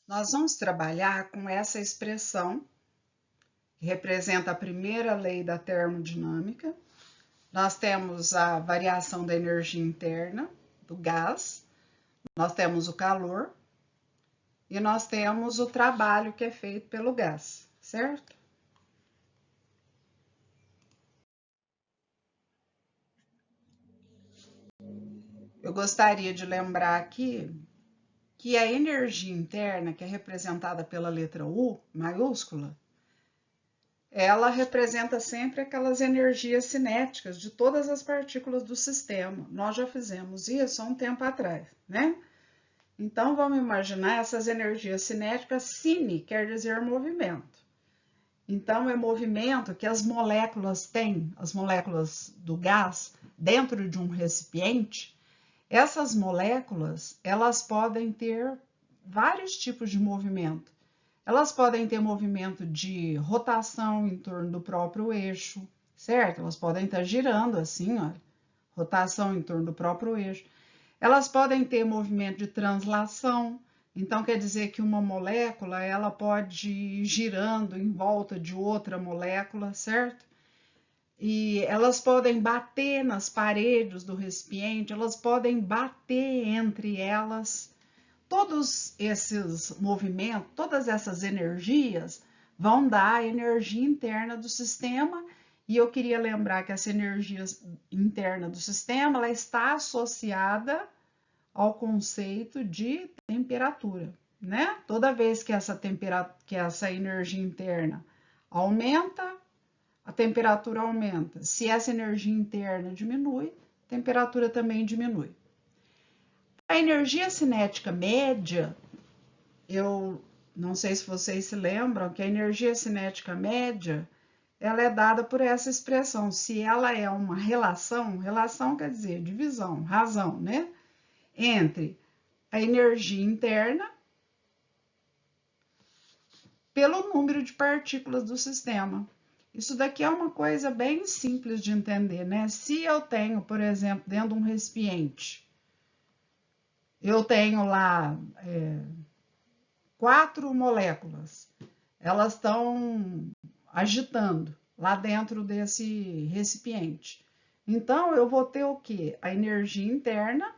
Nós vamos trabalhar com essa expressão, que representa a primeira lei da termodinâmica. Nós temos a variação da energia interna do gás, nós temos o calor e nós temos o trabalho que é feito pelo gás, certo? Eu gostaria de lembrar aqui que a energia interna, que é representada pela letra U maiúscula, ela representa sempre aquelas energias cinéticas de todas as partículas do sistema. Nós já fizemos isso há um tempo atrás, né? Então, vamos imaginar essas energias cinéticas. Cine quer dizer movimento. Então, é movimento que as moléculas têm, as moléculas do gás, dentro de um recipiente. Essas moléculas, elas podem ter vários tipos de movimento. Elas podem ter movimento de rotação em torno do próprio eixo, certo? Elas podem estar girando assim, ó, rotação em torno do próprio eixo. Elas podem ter movimento de translação, então quer dizer que uma molécula ela pode ir girando em volta de outra molécula, certo? E elas podem bater nas paredes do recipiente, elas podem bater entre elas. Todos esses movimentos, todas essas energias vão dar a energia interna do sistema, e eu queria lembrar que essa energia interna do sistema ela está associada ao conceito de temperatura, né? Toda vez que essa energia interna aumenta, a temperatura aumenta. Se essa energia interna diminui, a temperatura também diminui. A energia cinética média, eu não sei se vocês se lembram que a energia cinética média, ela é dada por essa expressão. Se ela é uma relação quer dizer divisão, razão, né? Entre a energia interna pelo número de partículas do sistema. Isso daqui é uma coisa bem simples de entender, né? Se eu tenho, por exemplo, dentro de um recipiente, eu tenho lá 4 moléculas, elas estão agitando lá dentro desse recipiente. Então, eu vou ter o quê? A energia interna,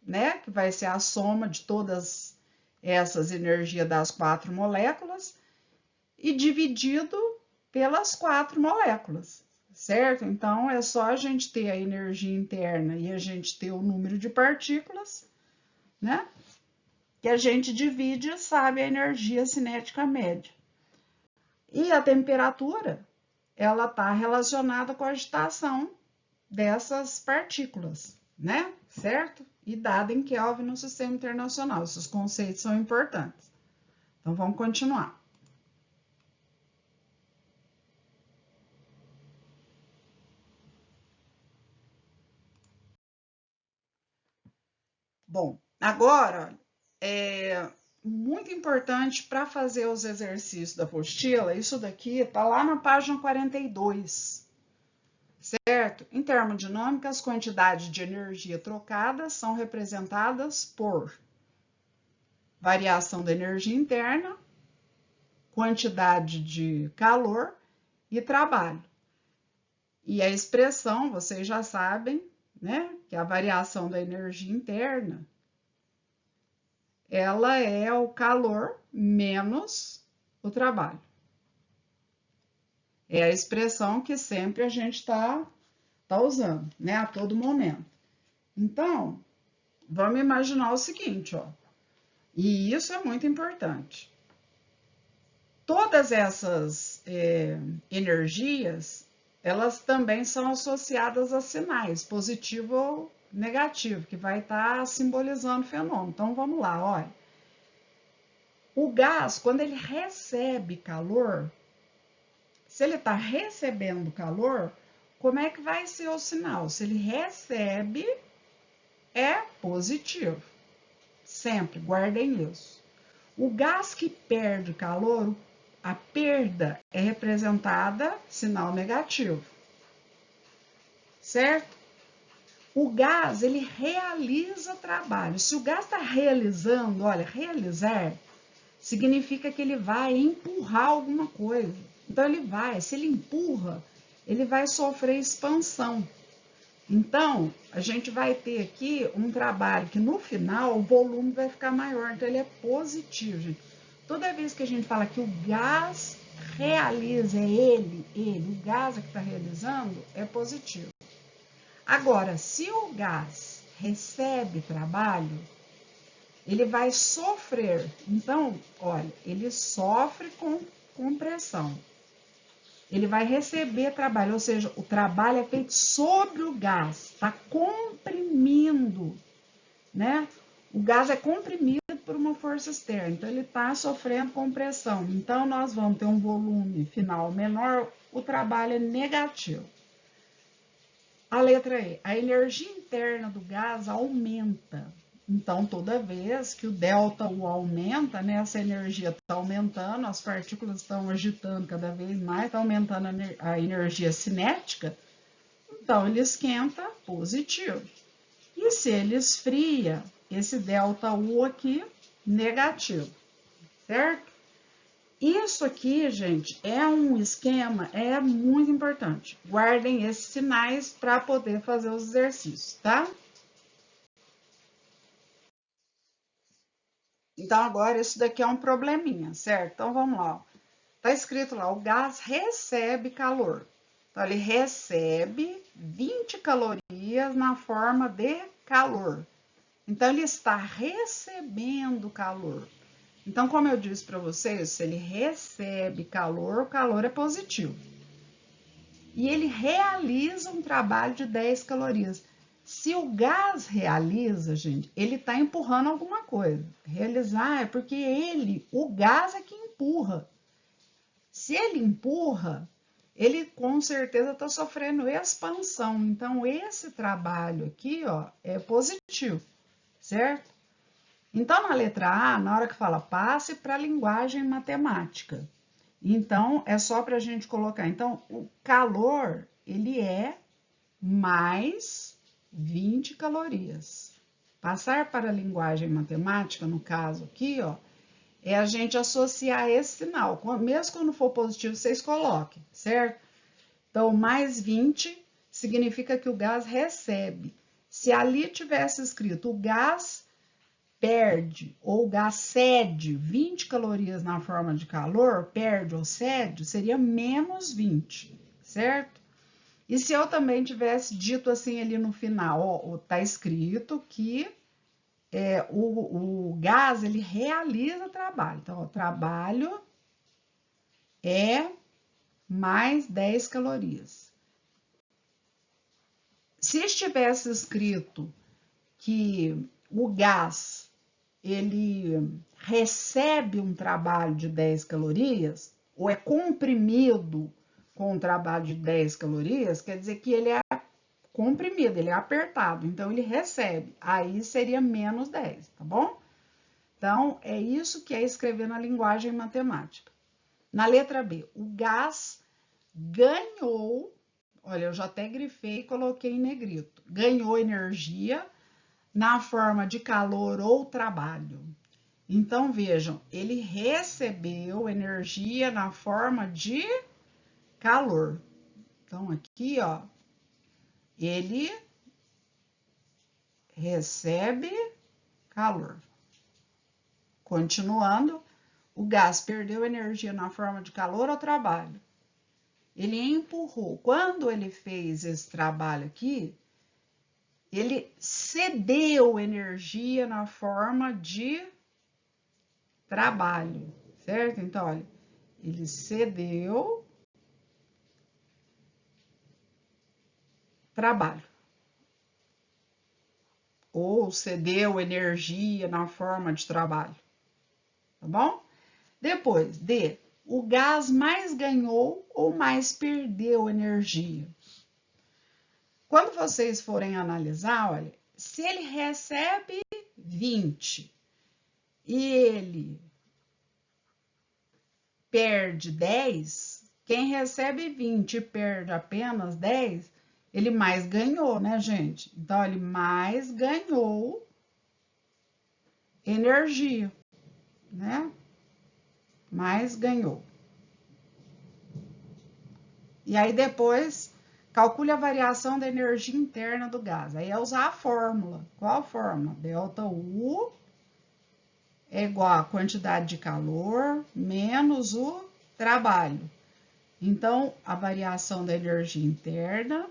né? Que vai ser a soma de todas essas energias das 4 moléculas e dividido pelas 4 moléculas, certo? Então, é só a gente ter a energia interna e a gente ter o número de partículas, né? Que a gente divide e sabe a energia cinética média. E a temperatura, ela está relacionada com a agitação dessas partículas, né? Certo? E dada em Kelvin no sistema internacional. Esses conceitos são importantes. Então, vamos continuar. Bom, agora, muito importante para fazer os exercícios da apostila, isso daqui está lá na página 42, certo? Em termodinâmica, as quantidades de energia trocadas são representadas por variação da energia interna, quantidade de calor e trabalho. E a expressão, vocês já sabem, né? Que a variação da energia interna ela é o calor menos o trabalho. É a expressão que sempre a gente está usando, né? A todo momento. Então, vamos imaginar o seguinte, ó. E isso é muito importante. Todas essas energias, elas também são associadas a sinais, positivo ou negativo, que vai estar simbolizando o fenômeno. Então, vamos lá, olha. O gás, quando ele recebe calor, se ele está recebendo calor, como é que vai ser o sinal? Se ele recebe, é positivo. Sempre, guardem isso. O gás que perde calor, a perda é representada sinal negativo. Certo? O gás, ele realiza trabalho. Se o gás está realizando, olha, realizar significa que ele vai empurrar alguma coisa. Então, se ele empurra, ele vai sofrer expansão. Então, a gente vai ter aqui um trabalho que no final o volume vai ficar maior, então ele é positivo, gente. Toda vez que a gente fala que o gás realiza, o gás é que está realizando, é positivo. Agora, se o gás recebe trabalho, ele vai sofrer. Então, olha, ele sofre com compressão. Ele vai receber trabalho, ou seja, o trabalho é feito sobre o gás, está comprimindo, né? O gás é comprimido por uma força externa, então ele está sofrendo compressão. Então, nós vamos ter um volume final menor, o trabalho é negativo. A letra E, a energia interna do gás aumenta. Então, toda vez que o ΔU aumenta, né, essa energia está aumentando, as partículas estão agitando cada vez mais, está aumentando a energia cinética, então ele esquenta positivo. E se ele esfria, esse ΔU aqui, negativo, certo? Isso aqui, gente, é um esquema, é muito importante. Guardem esses sinais para poder fazer os exercícios, tá? Então, agora, isso daqui é um probleminha, certo? Então, vamos lá. Tá escrito lá, o gás recebe calor. Então, ele recebe 20 calorias na forma de calor. Então, ele está recebendo calor. Então, como eu disse para vocês, se ele recebe calor, o calor é positivo. E ele realiza um trabalho de 10 calorias. Se o gás realiza, gente, ele está empurrando alguma coisa. Realizar é porque o gás é que empurra. Se ele empurra, ele com certeza está sofrendo expansão. Então, esse trabalho aqui, ó, é positivo, certo? Então, na letra A, na hora que fala, passe para a linguagem matemática. Então, é só para a gente colocar. Então, o calor, ele é mais 20 calorias. Passar para a linguagem matemática, no caso aqui, ó, é a gente associar esse sinal. Mesmo quando for positivo, vocês coloquem, certo? Então, mais 20 significa que o gás recebe. Se ali tivesse escrito o gás perde ou o gás cede 20 calorias na forma de calor, perde ou cede, seria menos 20, certo? E se eu também tivesse dito assim ali no final, ó, tá escrito que o gás, ele realiza trabalho. Então, o trabalho é mais 10 calorias. Se estivesse escrito que o gás, ele recebe um trabalho de 10 calorias, ou é comprimido com um trabalho de 10 calorias, quer dizer que ele é comprimido, ele é apertado, então ele recebe, aí seria menos 10, tá bom? Então, é isso que é escrever na linguagem matemática. Na letra B, o gás ganhou, olha, eu já até grifei e coloquei em negrito, ganhou energia na forma de calor ou trabalho. Então, vejam, ele recebeu energia na forma de calor. Então, aqui, ó, ele recebe calor. Continuando, o gás perdeu energia na forma de calor ou trabalho. Ele empurrou. Quando ele fez esse trabalho aqui, ele cedeu energia na forma de trabalho, certo? Então, olha, ele cedeu trabalho. Ou cedeu energia na forma de trabalho, tá bom? Depois, D, o gás mais ganhou ou mais perdeu energia? Quando vocês forem analisar, olha, se ele recebe 20 e ele perde 10, quem recebe 20 e perde apenas 10, ele mais ganhou, né, gente? Então, ele mais ganhou energia, né? mais ganhou. E aí depois, calcule a variação da energia interna do gás. Aí é usar a fórmula. Qual a fórmula? ΔU é igual a quantidade de calor menos o trabalho. Então, a variação da energia interna,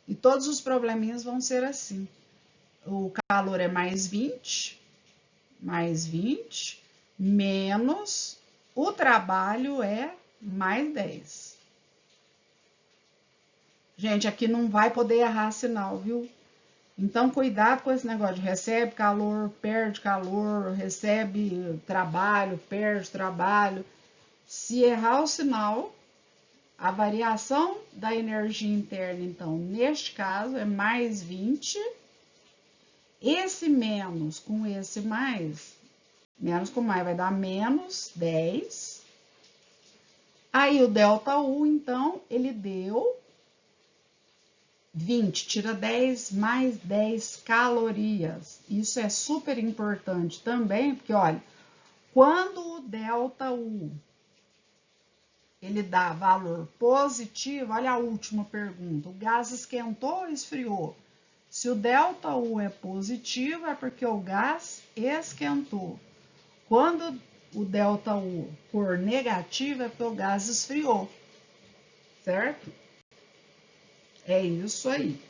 e todos os probleminhas vão ser assim. O calor é mais 20, menos o trabalho é mais 10. Gente, aqui não vai poder errar sinal, viu? Então, cuidado com esse negócio de recebe calor, recebe trabalho, perde trabalho. Se errar o sinal, a variação da energia interna, então, neste caso, é mais 20. Esse menos com esse mais, menos com mais vai dar menos 10. Aí o ΔU, então, ele deu 20, tira 10 mais 10 calorias. Isso é super importante também, porque olha, quando o ΔU ele dá valor positivo, olha a última pergunta, o gás esquentou ou esfriou? Se o ΔU é positivo, é porque o gás esquentou. Quando o ΔU for negativo, é porque o gás esfriou, certo? É isso aí.